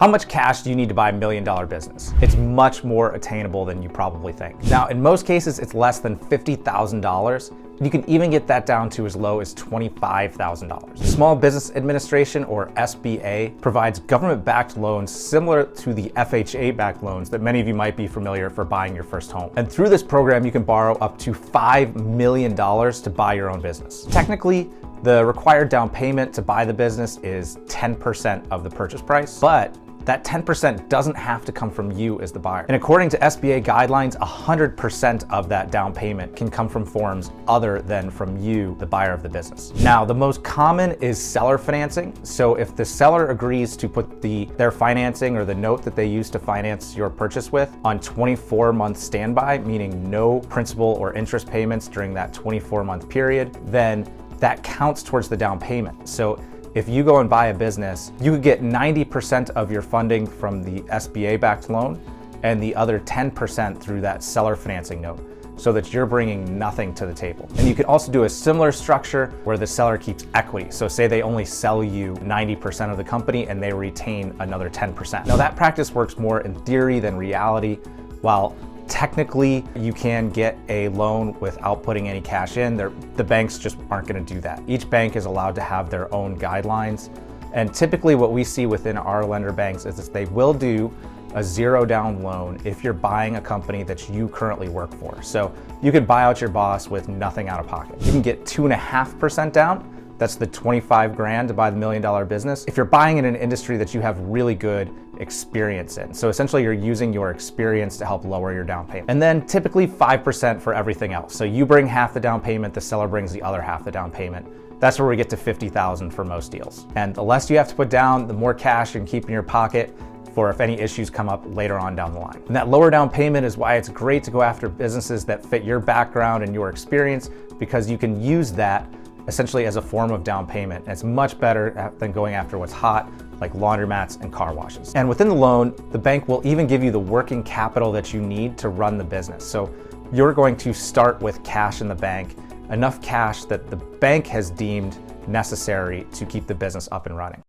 How much cash do you need to buy a $1 million business? It's much more attainable than you probably think. Now, in most cases, it's less than $50,000. You can even get that down to as low as $25,000. Small Business Administration, or SBA, provides government-backed loans similar to the FHA-backed loans that many of you might be familiar for buying your first home. And through this program, you can borrow up to $5 million to buy your own business. Technically, the required down payment to buy the business is 10% of the purchase price, but that 10% doesn't have to come from you as the buyer. And according to SBA guidelines, 100% of that down payment can come from forms other than from you, the buyer of the business. Now, the most common is seller financing. So if the seller agrees to put their financing or the note that they use to finance your purchase with on 24-month standby, meaning no principal or interest payments during that 24-month period, then that counts towards the down payment. So if you go and buy a business, you could get 90% of your funding from the SBA-backed loan and the other 10% through that seller financing note, so that you're bringing nothing to the table. And you can also do a similar structure where the seller keeps equity. So say they only sell you 90% of the company and they retain another 10%. Now that practice works more in theory than reality. While technically, you can get a loan without putting any cash in. The banks just aren't going to do that. Each bank is allowed to have their own guidelines. And typically what we see within our lender banks is that they will do a zero down loan if you're buying a company that you currently work for. So you could buy out your boss with nothing out of pocket. You can get 2.5% down. That's the 25 grand to buy the $1 million business. If you're buying in an industry that you have really good experience in. So essentially you're using your experience to help lower your down payment. And then typically 5% for everything else. So you bring half the down payment, the seller brings the other half the down payment. That's where we get to 50,000 for most deals. And the less you have to put down, the more cash you can keep in your pocket for if any issues come up later on down the line. And that lower down payment is why it's great to go after businesses that fit your background and your experience, because you can use that essentially as a form of down payment. And it's much better than going after what's hot, like laundromats and car washes. And within the loan, the bank will even give you the working capital that you need to run the business. So you're going to start with cash in the bank, enough cash that the bank has deemed necessary to keep the business up and running.